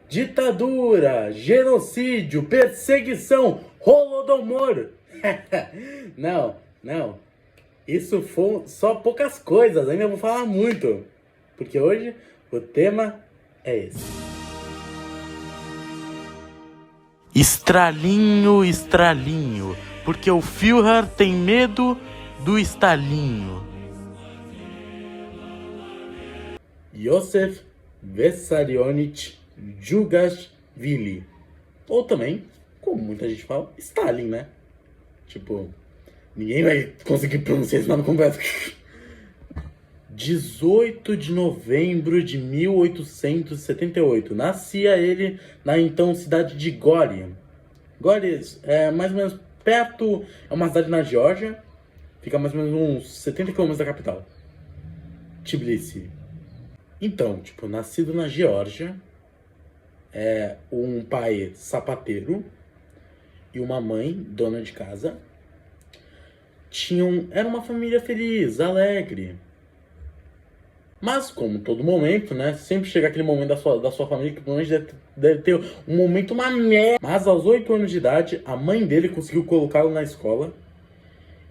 Ditadura, genocídio, perseguição, Holodomor. Não, não. Isso foi só poucas coisas, ainda vou falar muito. Porque hoje o tema é esse. Estralinho, estralinho, porque o Führer tem medo do estalinho. Josef Vissarionovich Djugashvili. Ou também, como muita gente fala, Stalin, né? Tipo, ninguém vai conseguir pronunciar esse nome completo. 18 de novembro de 1878. Nascia ele na então cidade de Gori. Gori é mais ou menos perto, é uma cidade na Geórgia. Fica mais ou menos uns 70 km da capital, Tbilisi. Então, tipo, nascido na Geórgia, um pai sapateiro e uma mãe dona de casa. Era uma família feliz, alegre. Mas, como todo momento, né? Sempre chega aquele momento da sua família que provavelmente deve ter um momento uma merda. Mas aos 8 anos de idade, a mãe dele conseguiu colocá-lo na escola.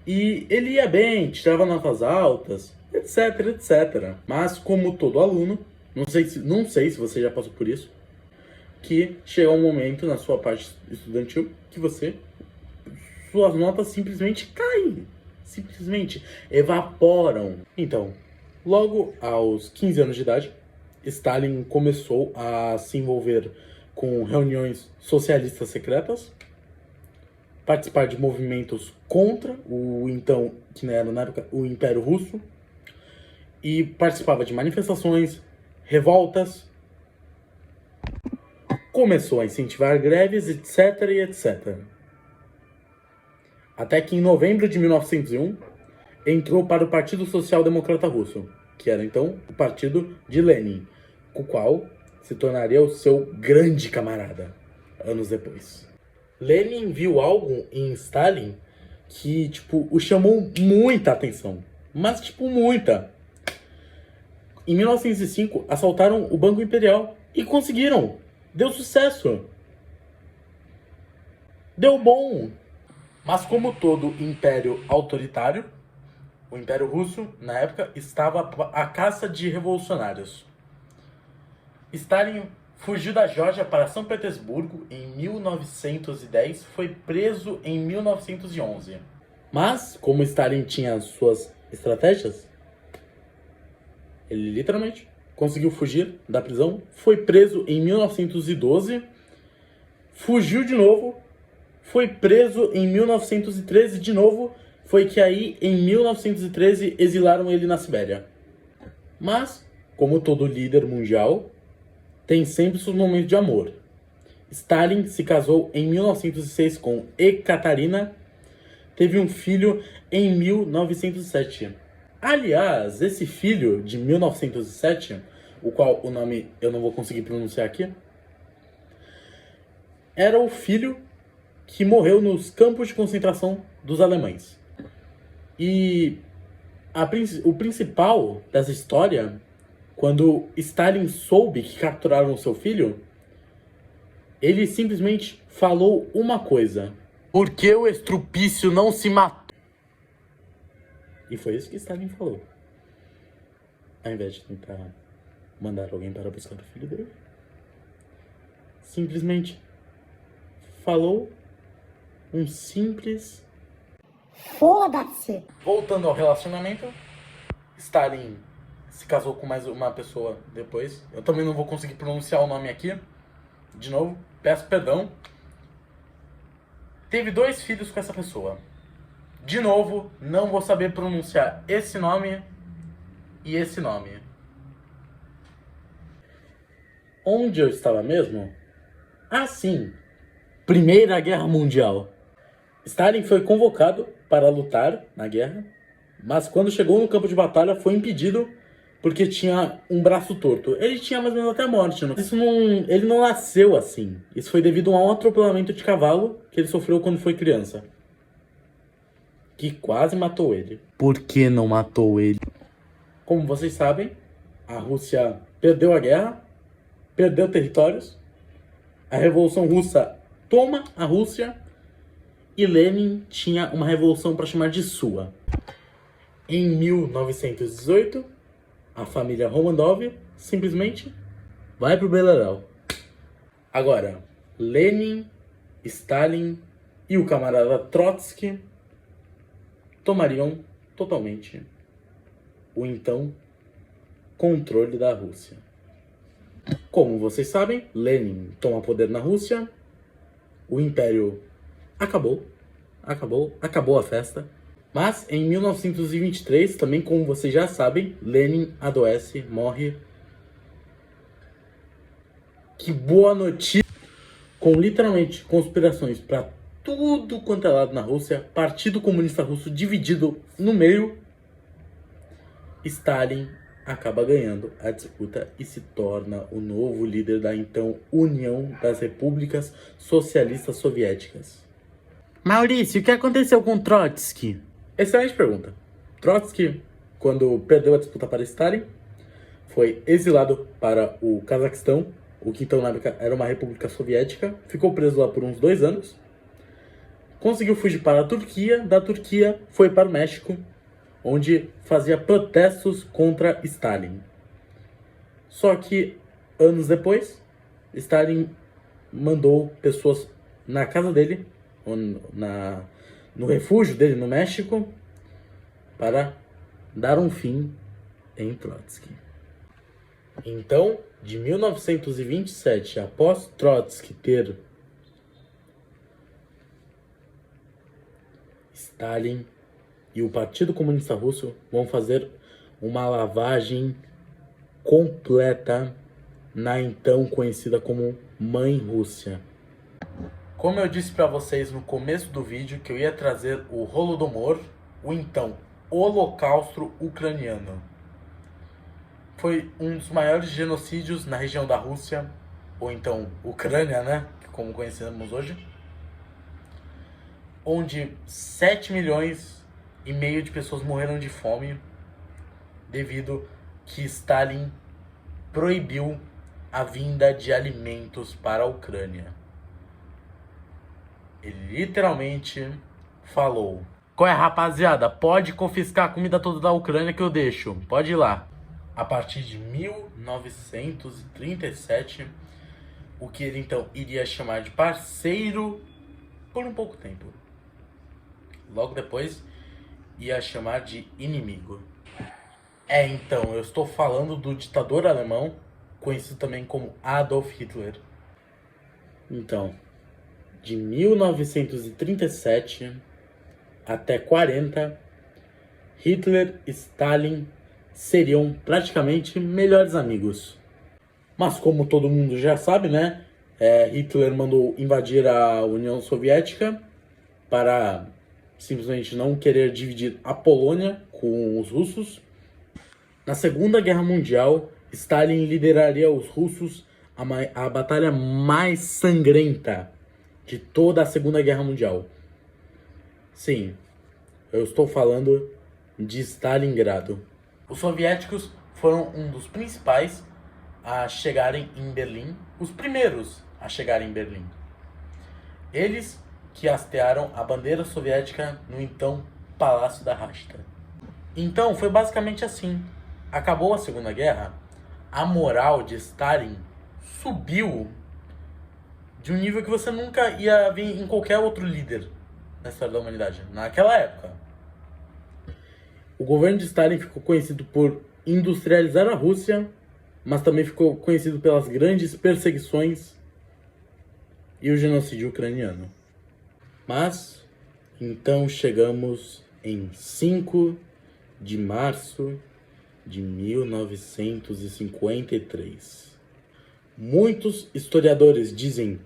E ele ia bem, tirava notas altas, etc, etc. Mas, como todo aluno, não sei se você já passou por isso, que chega um momento na sua parte estudantil que suas notas simplesmente caem. Simplesmente evaporam. Então, logo aos 15 anos de idade, Stalin começou a se envolver com reuniões socialistas secretas, participar de movimentos contra que era na época o Império Russo, e participava de manifestações, revoltas, começou a incentivar greves, etc, e etc. Até que em novembro de 1901, entrou para o Partido Social Democrata Russo, que era então o partido de Lenin, o qual se tornaria o seu grande camarada, anos depois. Lenin viu algo em Stalin que, tipo, o chamou muita atenção. Mas, tipo, muita. Em 1905, assaltaram o Banco Imperial e conseguiram. Deu sucesso. Deu bom. Mas como todo império autoritário, o Império Russo, na época, estava à caça de revolucionários. Stalin fugiu da Geórgia para São Petersburgo em 1910, foi preso em 1911. Mas, como Stalin tinha suas estratégias, ele literalmente conseguiu fugir da prisão, foi preso em 1912, fugiu de novo, foi preso em 1913 de novo, foi que aí, em 1913, exilaram ele na Sibéria. Mas, como todo líder mundial, tem sempre seus momentos de amor. Stalin se casou em 1906 com Ekaterina, teve um filho em 1907. Aliás, esse filho de 1907, o qual o nome eu não vou conseguir pronunciar aqui, era o filho que morreu nos campos de concentração dos alemães. E o principal dessa história, quando Stalin soube que capturaram seu filho, ele simplesmente falou uma coisa: por que o estrupício não se matou? E foi isso que Stalin falou. Ao invés de tentar mandar alguém para buscar o filho dele, simplesmente falou um simples foda-se. Voltando ao relacionamento, Stalin se casou com mais uma pessoa depois. Eu também não vou conseguir pronunciar o nome aqui. De novo, peço perdão. Teve 2 filhos com essa pessoa. De novo, não vou saber pronunciar esse nome e esse nome. Onde eu estava mesmo? Ah, sim. Primeira Guerra Mundial. Stalin foi convocado para lutar na guerra, mas quando chegou no campo de batalha foi impedido porque tinha um braço torto. Ele tinha mais ou menos até a morte. Ele não nasceu assim. Isso foi devido a um atropelamento de cavalo que ele sofreu quando foi criança, que quase matou ele. Por que não matou ele? Como vocês sabem, a Rússia perdeu a guerra, perdeu territórios A Revolução Russa toma a Rússia e Lenin tinha uma revolução para chamar de sua. Em 1918, a família Romanov simplesmente vai pro Beleléu. Agora, Lenin, Stalin e o camarada Trotsky tomariam totalmente o então controle da Rússia. Como vocês sabem, Lenin toma poder na Rússia, o Império acabou a festa. Mas em 1923, também como vocês já sabem, Lenin adoece, morre. Que boa notícia! Com literalmente conspirações para tudo quanto é lado na Rússia, Partido Comunista Russo dividido no meio, Stalin acaba ganhando a disputa e se torna o novo líder da então União das Repúblicas Socialistas Soviéticas. Maurício, o que aconteceu com Trotsky? Excelente pergunta. Trotsky, quando perdeu a disputa para Stalin, foi exilado para o Cazaquistão, o que então na época era uma república soviética, ficou preso lá por uns 2 anos, conseguiu fugir para a Turquia, da Turquia foi para o México, onde fazia protestos contra Stalin. Só que, anos depois, Stalin mandou pessoas na casa dele, no refúgio dele no México, para dar um fim em Trotsky. Então, de 1927, após Trotsky ter Stalin e o Partido Comunista Russo vão fazer uma lavagem completa na então conhecida como Mãe Rússia. Como eu disse para vocês no começo do vídeo que eu ia trazer o Holodomor, o então Holocausto Ucraniano. Foi um dos maiores genocídios na região da Rússia, ou então Ucrânia, né, como conhecemos hoje, onde 7 milhões e meio de pessoas morreram de fome devido que Stalin proibiu a vinda de alimentos para a Ucrânia. Ele literalmente falou: qual é, rapaziada? Pode confiscar a comida toda da Ucrânia que eu deixo. Pode ir lá. A partir de 1937, o que ele então iria chamar de parceiro por um pouco tempo. Logo depois, ia chamar de inimigo. Então, eu estou falando do ditador alemão, conhecido também como Adolf Hitler. Então, de 1937 até 40, Hitler e Stalin seriam praticamente melhores amigos. Mas como todo mundo já sabe, né? Hitler mandou invadir a União Soviética para simplesmente não querer dividir a Polônia com os russos. Na Segunda Guerra Mundial, Stalin lideraria os russos a batalha mais sangrenta de toda a Segunda Guerra Mundial. Sim, eu estou falando de Stalingrado. Os soviéticos foram um dos principais a chegarem em Berlim, os primeiros a chegarem em Berlim. Eles que hastearam a bandeira soviética no então Palácio da Rashta. Então foi basicamente assim. Acabou a Segunda Guerra, a moral de Stalin subiu de um nível que você nunca ia ver em qualquer outro líder na história da humanidade, naquela época. O governo de Stalin ficou conhecido por industrializar a Rússia, mas também ficou conhecido pelas grandes perseguições e o genocídio ucraniano. Mas, então chegamos em 5 de março de 1953. Muitos historiadores dizem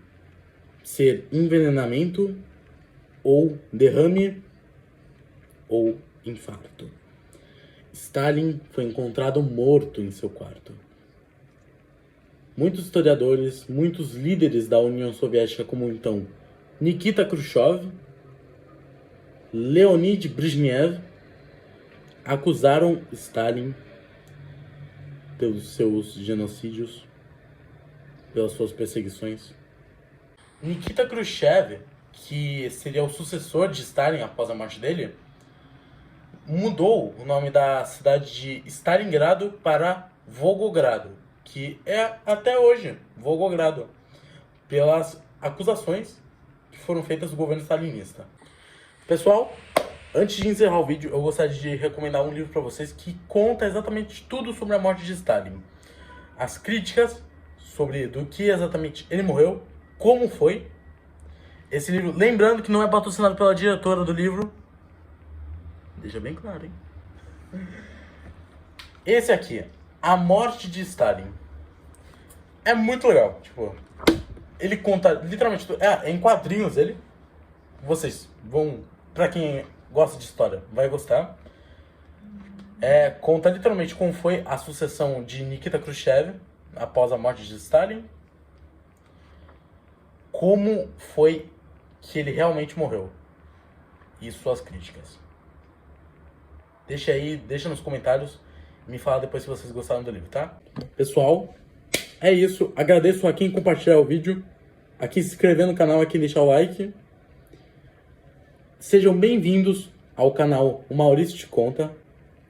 ser envenenamento, ou derrame, ou infarto. Stalin foi encontrado morto em seu quarto. Muitos historiadores, muitos líderes da União Soviética, como então Nikita Khrushchev, Leonid Brezhnev, acusaram Stalin pelos seus genocídios, pelas suas perseguições. Nikita Khrushchev, que seria o sucessor de Stalin após a morte dele, mudou o nome da cidade de Stalingrado para Volgogrado, que é até hoje Volgogrado, pelas acusações que foram feitas do governo stalinista. Pessoal, antes de encerrar o vídeo, eu gostaria de recomendar um livro para vocês que conta exatamente tudo sobre a morte de Stalin. As críticas sobre do que exatamente ele morreu, como foi. Esse livro, lembrando que não é patrocinado pela diretora do livro. Deixa bem claro, hein? Esse aqui, A Morte de Stalin. É muito legal, tipo, ele conta literalmente, em quadrinhos ele. Vocês vão, pra quem gosta de história, vai gostar. Conta literalmente como foi a sucessão de Nikita Khrushchev após a morte de Stalin. Como foi que ele realmente morreu. E suas críticas. Deixa aí, deixa nos comentários. Me fala depois se vocês gostaram do livro, tá? Pessoal, é isso. Agradeço a quem compartilhar o vídeo. A quem se inscrever no canal, a quem deixar o like. Sejam bem-vindos ao canal O Maurício Te Conta.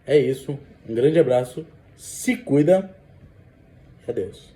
É isso. Um grande abraço. Se cuida. E adeus.